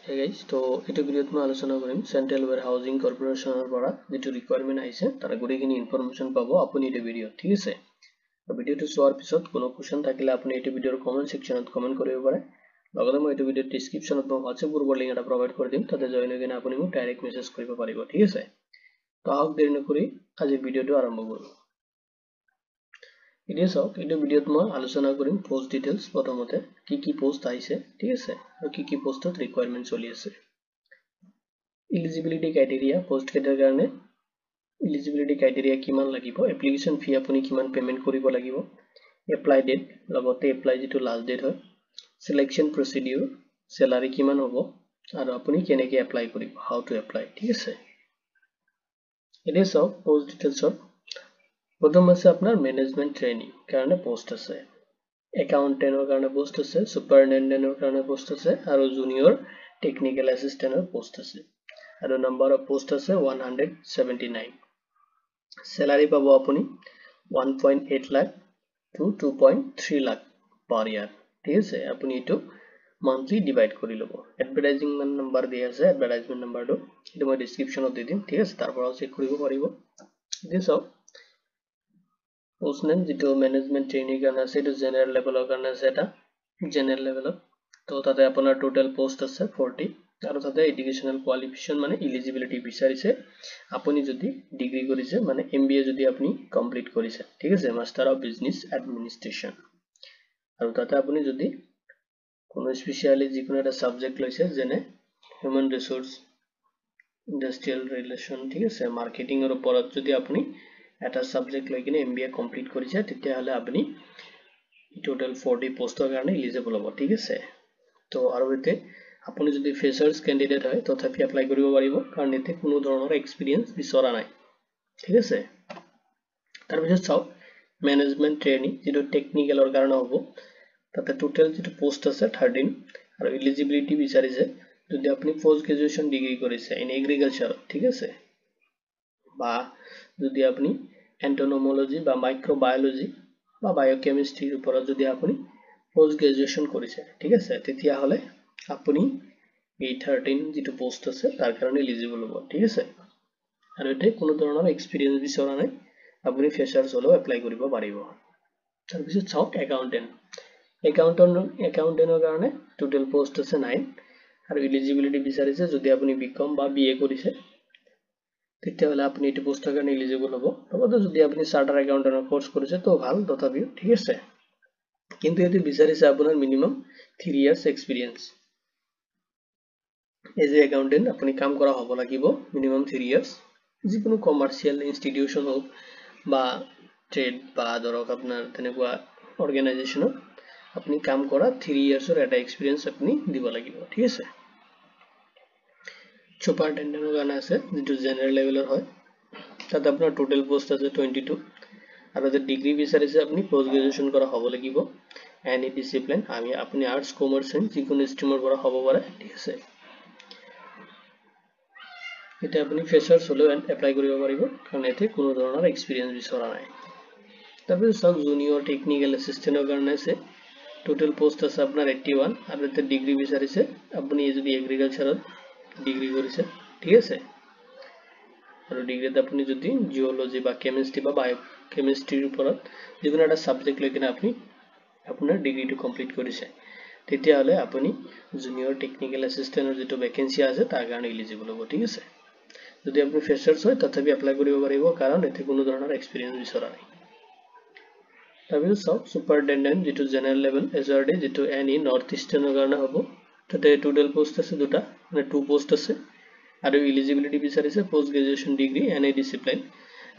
Hey guys, তো এইটো ভিডিঅ'ত মই আলোচনা কৰিম চেন্ট্ৰেল ৱেৰ হাউজিং কৰ্পোৰেচনৰ পৰা যেটো ৰিকুৱাৰমেন্ট আহিছে তাৰ গুটেইখিনি ইনফৰমেশন পাব আপুনি এই ভিডিঅ'ত ঠিক আছে। তো ভিডিঅ'টো চোৱাৰ পিছত কোনো কোৱেশ্চন থাকিলে আপুনি এই ভিডিঅ'ৰ কমেন্ট সেকশনত কমেন্ট কৰিব পাৰে। লগতে মই এই ভিডিঅ'ৰ ডেসক্ৰিপচনত মই WhatsApp গ্ৰুপৰ লিংক এটা প্ৰভাইড কৰি দিম, তাতে জয়েন হৈ কিনে আপুনি মোক ডাইৰেক্ট মেছেজ কৰিব পাৰিব ঠিক আছে। তো আহক দেৰি নকৰি আজি ভিডিঅ'টো আৰম্ভ কৰো। এতিয়া চাওক এই ভিডিঅ'ত মই আলোচনা কৰিম পোষ্ট ডিটেইলছ, প্ৰথমতে কি পোষ্ট আহিছে ঠিক আছে আৰু কি পোষ্টত ৰিকুৱাৰমেন্ট চলি আছে। এলিজিবিলিটি ক্ৰাইটেৰিয়া পোষ্ট কেটাৰ কাৰণে এলিজিবিলিটি ক্ৰাইটেৰিয়া কিমান লাগিব, এপ্লিকেশন ফি আপুনি কিমান পেমেন্ট কৰিব লাগিব, এপ্লাই ডেট লগতে এপ্লাই যেটো লাষ্ট ডেট হয়, সিলেকশন প্ৰসিডিউৰ, স্যালাৰি কিমান হ'ব আৰু আপুনি কেনেকৈ এপ্লাই কৰিব, হাউ টু এপ্লাই ঠিক আছে। এতিয়া চাওক পোষ্ট ডিটেইলছত প্ৰথম আছে আপোনাৰ মেনেজমেন্ট ট্ৰেইনিং কাৰণে পোষ্ট আছে, একাউন্টেন্টৰ কাৰণে পোষ্ট আছে, সুপাৰিনটেন্ডেন্টৰ কাৰণে পোষ্ট আছে আৰু জুনিয়ৰ টেকনিক্যাল এসিস্ট্যান্টৰ পোষ্ট আছে আৰু নাম্বাৰ অফ পোষ্ট আছে 179। স্যালাৰি পাব আপুনি 1.8 লাখ to 2.3 লাখ পাৰ ইয়াৰ ঠিক আছে। আপুনি এটো মান্থলি ডিভাইড কৰি লব। এডভাৰটাইজিং নাম্বাৰ দিয়া আছে, এডভাৰটাইজমেন্ট নাম্বাৰটো এটো মই ডেসক্ৰিপচনত দি দিম ঠিক আছে, তাৰ পৰা চেক কৰিব পাৰিব। এতিয়া চাওক পোষ্ট নেম যেটো মেনেজমেন্ট ট্ৰেইনিং কাৰণে আছে, এটো জেনাৰেল লেভেলৰ কাৰণে আছে, এটা জেনাৰেল লেভেলত। তো তাতে আপোনাৰ টোটাল পোষ্ট আছে 40 আৰু তাতে এডুকেশনাল কোৱালিফিকেশন মানে এলিজিবিলিটি বিচাৰিছে আপুনি যদি ডিগ্ৰী কৰিছে মানে এমবিএ যদি আপুনি কমপ্লিট কৰিছে ঠিক আছে, মাস্টাৰ অফ বিজনেস এডমিনিষ্ট্ৰেচন। আৰু তাতে আপুনি যদি কোনো স্পেশালি যিকোনো এটা সাবজেক্ট লৈছে যেনে হিউম্যান ৰিসোৰ্স, ইন্ডাস্ট্ৰিয়েল ৰিলেশন ঠিক আছে, মাৰ্কেটিংৰ ওপৰত যদি আপুনি এটা সাবজেক্ট লৈ কিনে এমবিএ কমপ্লিট কৰিছে তেতিয়া হলে আপুনি টোটাল 40 পোষ্টৰ কাৰণে এলিজিবল হ'ব ঠিক আছে। তো আৰু এতে আপুনি যদি ফ্ৰেচাৰ্স ক্যান্ডিডেট হয় তথাপি এপ্লাই কৰিব পাৰিব, কাৰণ এতে কোনো ধৰণৰ এক্সপেৰিয়েন্স বিচৰা নাই ঠিক আছে। তাৰ পিছত চাওক মেনেজমেন্ট ট্ৰেইনিং যেটো টেকনিক্যালৰ কাৰণে হ'ব, তাতে টোটাল যেটো পোষ্ট আছে 13 আৰু এলিজিবিলিটি বিচাৰিছে যদি আপুনি পোষ্ট গ্ৰেজুৱেচন ডিগ্ৰী কৰিছে ইন এগ্ৰিকালচাৰ ঠিক আছে, বা যদি আপুনি এন্টোনোমোলজি বা মাইক্ৰোবায়োলজি বা বায়োকেমিস্ট্ৰিৰ ওপৰত যদি আপুনি পোষ্ট গ্ৰেজুৱেচন কৰিছে ঠিক আছে, তেতিয়া হলে আপুনি এই 13 যেটো পোষ্ট আছে তাৰ কাৰণে এলিজিবল হ'ব ঠিক আছে। আৰু এতে কোনো ধৰণৰ এক্সপেৰিয়েন্স বিচৰা নাই, আপুনি ফ্ৰেচাৰ্স হলেও এপ্লাই কৰিব পাৰিব। তাৰ পিছত চাওক একাউন্টেন্টৰ কাৰণে টোটাল পোষ্ট আছে 9 আৰু এলিজিবিলিটি বিচাৰিছে যদি আপুনি বিকম বা বিএ কৰিছে তেতিয়া হলে আপুনি এটো পোষ্টৰ কাৰণে এলিজিবল হ'ব। লগতে যদি আপুনি চাৰ্টাৰ একাউন্টেন্টৰ কোৰ্স কৰিছে তো ভাল তথাপিও ঠিক আছে, কিন্তু এটো বিচাৰিছে আপোনাৰ minimum 3 years experience as a accountant আপুনি কাম কৰা হ'ব লাগিব মিনিমাম 3 ইয়াৰ্স, যিকোনো কমাৰ্শিয়াল ইনষ্টিটিউশন হোক বা ট্ৰেড বা ধৰক আপোনাৰ তেনেকুৱা অৰ্গানাইজেশনত আপুনি কাম কৰা 3 ইয়াৰ্সৰ এটা এক্সপেৰিয়েন্স আপুনি দিব লাগিব ঠিক আছে। সুপাৰিনটেন্ডেন্টৰ কাৰণে আছে যেটো জেনাৰেল লেভেলৰ হয়, তাতে আপোনাৰ টোটাল পোষ্ট আছে 22 আৰু যে ডিগ্ৰী বিচাৰিছে আপুনি পোষ্ট গ্ৰেজুৱেচন কৰা হ'ব লাগিব এনি ডিসিপ্লিন, আপুনি আৰ্টস কমাৰ্চ সায়েন্স যিকোনো ষ্ট্ৰীমৰ পৰা হ'ব পাৰে ঠিক আছে। এটা আপুনি ফ্ৰেচাৰ্স হলেও এপ্লাই কৰিব পাৰিব কাৰণ এতে কোনো ধৰণৰ এক্সপেৰিয়েন্স বিচৰা নাই। তাৰপিছত চাওক জুনিয়ৰ টেকনিক্যাল এসিস্ট্যান্টৰ কাৰণে আছে, টোটাল পোষ্ট আছে আপোনাৰ 81 আৰু এতে ডিগ্ৰী বিচাৰিছে আপুনি যদি এগ্ৰিকালচাৰত ডিগ্ৰী কৰিছে ঠিক আছে, আৰু ডিগ্ৰীত আপুনি যদি জিঅলজি বা কেমিষ্ট্ৰি বা বায়োকেমিষ্ট্ৰিৰ ওপৰত যিকোনো এটা সাবজেক্ট লৈ কিনে আপুনি আপোনাৰ ডিগ্ৰীটো কমপ্লিট কৰিছে তেতিয়া হলে আপুনি জুনিয়ৰ টেকনিক্যাল এসিস্ট্যান্টৰ যেটো ভ্যাকেন্সি আছে তাৰ কাৰণে এলিজিবল হ'ব ঠিক আছে। যদি আপুনি ফ্ৰেচাৰ্স হয় তথাপি এপ্লাই কৰিব পাৰিব কাৰণ এতে কোনো ধৰণৰ এক্সপেৰিয়েন্স বিচৰা নাই। তাৰপিছত চাওক সুপাৰিনটেন্ডেন্ট যেটো জেনাৰেল লেভেল এছআৰডি যেটো এনি নৰ্থ ইষ্টাৰ্ণৰ কাৰণে হ'ব, তাতে টোটাল পোষ্ট আছে দুটা মানে 2 পোষ্ট আছে আৰু এলিজিবিলিটি বিচাৰিছে post graduation degree any discipline,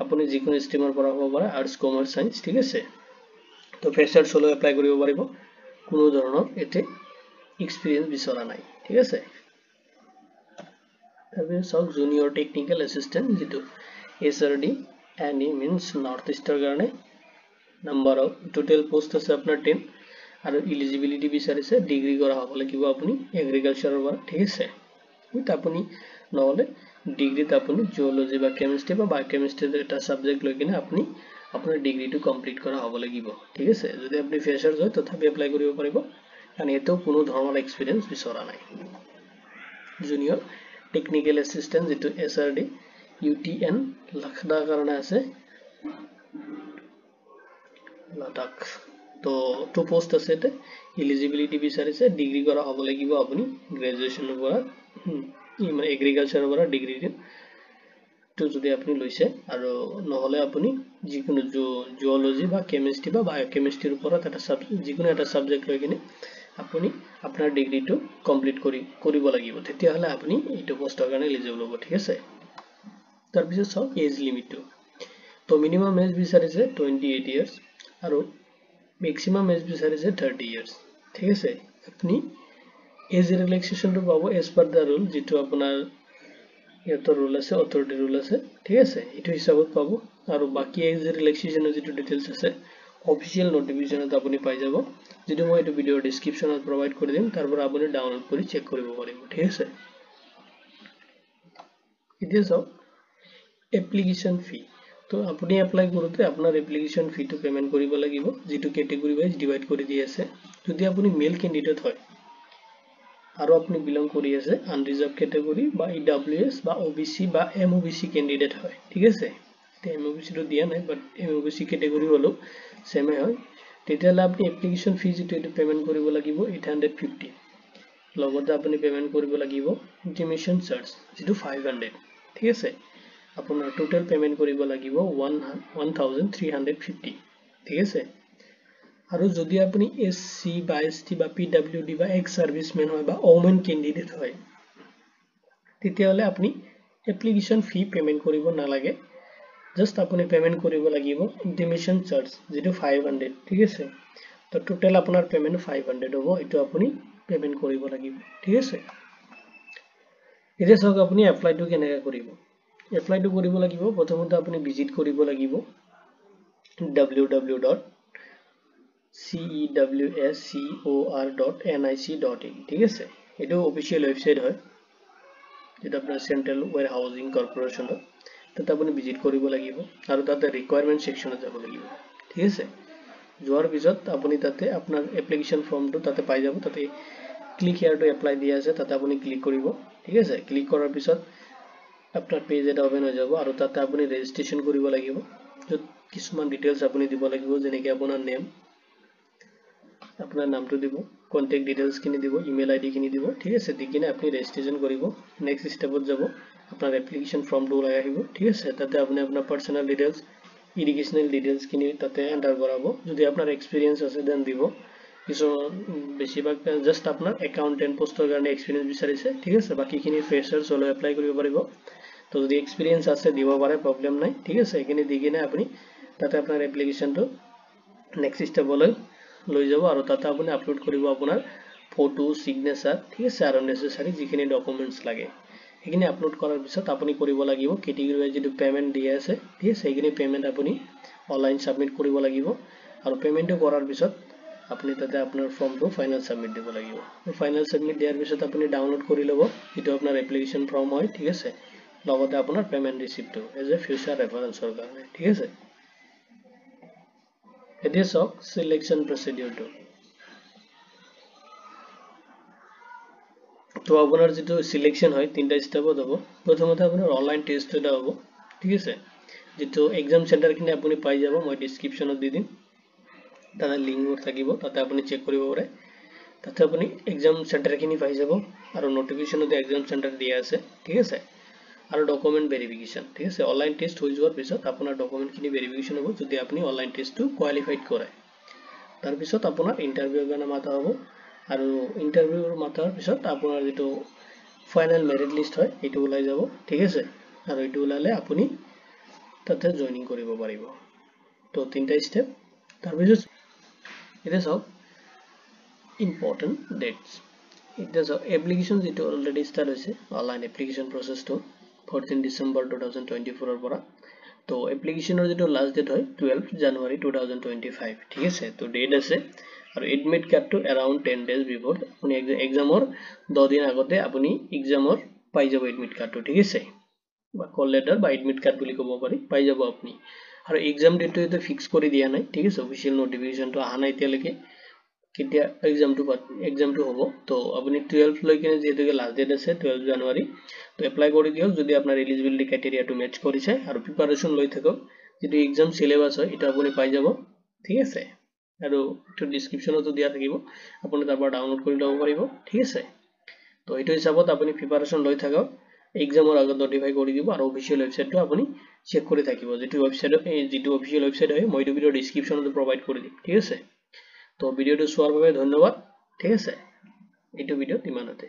আপুনি যিকোনো ষ্ট্ৰীমৰ পৰা হ'ব পাৰে আৰ্টস কমাৰ্চ সায়েন্স ঠিক আছে। তো ফ্ৰেচাৰ্স হলেও এপ্লাই কৰিব পাৰিব, কোনো ধৰণৰ এতে এক্সপেৰিয়েন্স বিচৰা নাই ঠিক আছে। তাৰপিছত চাওক জুনিয়ৰ টেকনিক্যাল এসিস্ট্যান্ট যেটো এছআৰডি এনি মিন্স নৰ্থ ইষ্টৰ কাৰণে নাম্বাৰ অফ টোটাল পোষ্ট আছে আপোনাৰ 10 আৰু এলিজিবিলিটি বিচাৰিছে ডিগ্ৰী কৰা হ'ব লাগিব আপুনি এগ্ৰিকালচাৰৰ পৰা ঠিক আছে। উইথ আপুনি নহলে ডিগ্ৰীত আপুনি জিঅলজি বা কেমিষ্ট্ৰি বা বায়োকেমিষ্ট্ৰিৰ এটা সাবজেক্ট লৈ কিনে আপুনি আপোনাৰ ডিগ্ৰীটো কমপ্লিট কৰা হ'ব লাগিব ঠিক আছে। যদি আপুনি ফ্ৰেচাৰ্স হয় তথাপি এপ্লাই কৰিব পাৰিব কাৰণ এতেও কোনো ধৰণৰ এক্সপেৰিয়েন্স বিচৰা নাই। জুনিয়ৰ টেকনিক্যাল এসিস্ট্যান্ট যেটো SRD UTN লাখদাৰ কাৰণে আছে লাডাখ তো টু পোষ্ট আছে তে এলিজিবিলিটি বিচাৰিছে ডিগ্ৰী কৰা হ'ব লাগিব আপুনি গ্ৰেজুৱেচনৰ পৰা মানে এগ্ৰিকালচাৰৰ পৰা ডিগ্ৰী তো যদি আপুনি লৈছে আৰু নহলে আপুনি যিকোনো জুলজি বা কেমিষ্ট্ৰি বা বায়োকেমিষ্ট্ৰিৰ ওপৰত এটা সাবজেক্ট যিকোনো এটা সাবজেক্ট লৈ কিনে আপুনি আপোনাৰ ডিগ্ৰীটো কমপ্লিট কৰিব লাগিব তেতিয়া হলে আপুনি এইটো পোষ্টৰ কাৰণে এলিজিবল হ'ব ঠিক আছে তাৰ পিছত সব এজ লিমিটটো তো মিনিমাম এজ বিচাৰিছে 28 ইয়াৰ্স আৰু ম্যাক্সিমাম এজ বিচাৰিছে 30 ইয়াৰ্স ঠিক আছে আপুনি এজ ৰিলেক্সেশনটো পাব এজ পাৰ দা ৰুল যেটো আপোনাৰ ইয়াতো ৰুল আছে অথৰিটি ৰুল আছে ঠিক আছে এটো হিচাপত পাব আৰু বাকি এজ ৰিলেক্সেশনৰ যেটো ডিটেইলছ আছে অফিশিয়াল নোটিফিকেশনত আপুনি পাই যাব যেটো মই এটো ভিডিওৰ ডেসক্ৰিপচনত প্ৰভাইড কৰি দিম তাৰ পৰা আপুনি ডাউনলোড কৰি চেক কৰিব পাৰিব ঠিক আছে এতিয়া সব এপ্লিকেশন ফি তো আপুনি এপ্লাই কৰোতে আপোনাৰ এপ্লিকেশন ফি টো পেমেন্ট কৰিব লাগিব যেটো ক্যাটাগৰি ওয়াইজ ডিভাইড কৰি দি আছে যদি আপুনি মেল ক্যান্ডিডেট হয় আৰু আপুনি বিলং কৰি আছে আনৰিজাৰ্ভ ক্যাটাগৰি বা EWS বা OBC বা MOBC ক্যান্ডিডেট হয় ঠিক আছে তে MOBC টো দিয়া নাই বাট MOBC ক্যাটাগৰি হলো সেমে হয় তেতিয়ালে আপুনি এপ্লিকেশন ফি যেটো এটো পেমেন্ট কৰিব লাগিব 850 লগতে আপুনি পেমেন্ট কৰিব লাগিব ইন্টিমেশন চাৰ্জ যেটো 500 ঠিক আছে আপোনাৰ টোটাল পেমেন্ট কৰিব লাগিব 1350 ঠিক আছে আৰু যদি আপুনি SC বা ST বা PWD বা এক্স সার্ভিসম্যান হয় বা ওমেন ক্যান্ডিডেট হয় তেতিয়ালে আপুনি এপ্লিকেশন ফি পেমেন্ট কৰিব নালাগে জাস্ট আপুনি পেমেন্ট কৰিব লাগিব ইন্টিমেশন চাৰ্জ যেটো 500 ঠিক আছে তো টোটাল আপোনাৰ পেমেন্ট 500 হ'ব এটো আপুনি পেমেন্ট কৰিব লাগিব ঠিক আছে এতিয়া সক আপুনি এপ্লাইটো কেনেকৈ কৰিব এপ্লাইটো কৰিব লাগিব প্ৰথমতে আপুনি ভিজিট কৰিব লাগিব www.cewscor.nic.in ঠিক আছে এটো অফিশিয়াল ওয়েবসাইট হয় যেটা আপনার সেন্ট্রাল ওয়্যার হাউজিং কর্পোরেশন তাতে আপুনি ভিজিট কৰিব লাগিব আৰু তাতে ৰিকোয়াৰমেন্ট সেকশনত যাব লাগিব ঠিক আছে যোৱাৰ পিছত আপুনি তাতে আপোনাৰ এপ্লিকেশন ফৰ্মটো তাতে পাই যাব তাতে ক্লিক হিয়াৰ টু এপ্লাই দিয়া আছে তাতে আপুনি ক্লিক কৰিব ঠিক আছে ক্লিক কৰাৰ পিছত আপনাৰ পেজ এটা ওপেন হৈ যাব আৰু তাতে আপুনি ৰেজিষ্ট্ৰেচন কৰিব লাগিব যত কিছুমান ডিটেইলছ আপুনি দিব লাগিব যেনেকৈ আপোনাৰ নেম আপনার নামটো দিব কন্টাক্ট ডিটেইলছ কিনি দিব ইমেইল আইডি কিনি দিব ঠিক আছে দিকিনে আপনি ৰেজিষ্ট্ৰেচন কৰিব নেক্সট স্টেপত যাব আপনাৰ এপ্লিকেশন ফৰ্মটো ওলাই আহিব ঠিক আছে তাতে আপুনি আপোনাৰ পাৰ্সোনাল ডিটেইলছ ইৰিগেশনাল ডিটেইলছ কিনি তাতে এন্টাৰ কৰাব যদি আপোনাৰ এক্সপেৰিয়েন্স আছে দেন দিব কিছু বেছিভাগ জাস্ট আপনাৰ একাউন্টেন্ট পোষ্টৰ কাৰণে এক্সপেৰিয়েন্স বিচাৰিছে ঠিক আছে বাকিখিনি ফ্ৰেছাৰ্ছ হলে এপ্লাই কৰিব পাৰিব তো যদি এক্সপেৰিয়েন্স আছে দিব পাৰে প্ৰবলেম নাই ঠিক আছে এখিনি দিকিনে আপুনি তাতে আপোনাৰ এপ্লিকেশনটো নেক্সট স্টেপলৈ লৈ যাব আৰু তাতে আপুনি আপলোড কৰিব আপোনাৰ ফটো সিগনেচাৰ ঠিক আছে আৰু নেসেসাৰি যিখিনি ডকুমেন্টস লাগে এখিনি আপলোড কৰাৰ পিছত আপুনি কৰিব লাগিব ক্যাটাগৰি ওয়াইজ যেটো পেমেন্ট দিয়া আছে ঠিক আছে এখিনি পেমেন্ট আপুনি অনলাইন সাবমিট কৰিব লাগিব আৰু পেমেন্টটো কৰাৰ পিছত আপুনি তাতে আপোনাৰ ফৰ্মটো ফাইনাল সাবমিট দিব লাগিব ফাইনাল সাবমিট দিয়াৰ পিছত আপুনি ডাউনলোড কৰি ল'ব এটো আপোনাৰ এপ্লিকেশন ফৰ্ম হয় ঠিক আছে লগতে আপোনাৰ পেমেন্ট ৰিসিপ্টটো এজ এ ফিউচাৰ ৰেফাৰেন্সৰ কাৰণে ঠিক আছে এতিয়া সক সিলেকশন প্ৰসিডিউৰটো তো আপোনাৰ যেটো সিলেকশন হয় তিনটা স্টেপত হ'ব প্ৰথমতে আপোনাৰ অনলাইন টেষ্ট এটা হ'ব ঠিক আছে যেটো এক্সাম সেন্টাৰ কিনে আপুনি পাই যাব মই ডেসক্ৰিপচনত দি দিম তাতে লিংক থাকিব তাতে আপুনি চেক কৰিব পাৰে তাতে আপুনি এক্সাম সেন্টাৰ কিনি পাই যাব আৰু নোটিফিকেশনতে এক্সাম সেন্টাৰ দিয়া আছে ঠিক আছে আৰু ডকুমেন্ট ভেৰিফিকেশন ঠিক আছে অনলাইন টেষ্ট হৈ যোৱাৰ পিছত আপোনাৰ ডকুমেন্ট কিনি ভেৰিফিকেশন হ'ব যদি আপুনি অনলাইন টেষ্টটো কোৱালিফাইড কৰে তাৰ পিছত আপোনাৰ ইন্টাৰভিউৰ কাৰণে মাতা হ'ব আৰু ইন্টাৰভিউৰ মাতাৰ পিছত আপোনাৰ যেটো ফাইনাল মেৰিট লিষ্ট হয় এটো ওলাই যাব ঠিক আছে আৰু এটো ওলালে আপুনি তাতে জয়েনিং কৰিব পাৰিব তো তিনটা স্টেপ তাৰ পিছত এটা সব ইম্পৰ্টেন্ট ডেটস এটা সব এপ্লিকেশন যেটো অলৰেডি স্টাৰ্ট হৈছে অনলাইন এপ্লিকেশন প্ৰসেসটো 14 ডিসেম্বৰ 2024 ৰ পৰা তো এপ্লিকেশনৰ যেটো লাষ্ট ডেট হয় 12 জানুৱাৰী 2025 ঠিক আছে তো ডেট আছে আৰু এডমিট কাৰ্ডটো अराउंड 10 ডেজ বিফোৰ আপুনি এক্সামৰ 10 দিন আগতে আপুনি এক্সামৰ পাই যাব এডমিট কাৰ্ডটো ঠিক আছে বা কল লেটাৰ বা এডমিট কাৰ্ড বুলি ক'ব পাৰি পাই যাব আপুনি আৰু এক্সাম ডেটটো এটা ফিক্স কৰি দিয়া নাই ঠিক আছে অফিশিয়াল নোটিফিকেশনটো আহা নাই এতিয়ালৈকে কেতিয়া এক্সামটো হ'ব তো আপুনি 12 লৈকে যেহেতুকে লাষ্ট ডেট আছে 12 জানুৱাৰী তো এপ্লাই কৰি দিয়ক যদি আপোনাৰ এলিজিবিলিটি ক্ৰাইটেৰিয়াটো মেচ কৰিছে আৰু প্ৰিপাৰেচন লৈ থাকক যেটো এক্সাম সিলেবাস হয় এটা আপুনি পাই যাব ঠিক আছে আৰু এটো ডেসক্ৰিপচনতো দিয়া থাকিব আপুনি তাৰ পৰা ডাউনলোড কৰি ল'ব পাৰিব ঠিক আছে তো এইটো হিচাপত আপুনি প্ৰিপাৰেচন লৈ থাকক এক্সামৰ আগত নটিফাই কৰি দিব আৰু অফিচিয়েল ওয়েবসাইটটো আপুনি চেক কৰি থাকিব যেটো অফিচিয়েল ওয়েবসাইট হয় মই ভিডিও ডেসক্ৰিপচনতো প্ৰভাইড কৰি দিম ঠিক আছে তো ভিডিওটো চোৱাৰ বাবে ধন্যবাদ ঠিক আছে এইটো ভিডিওত ইমানতে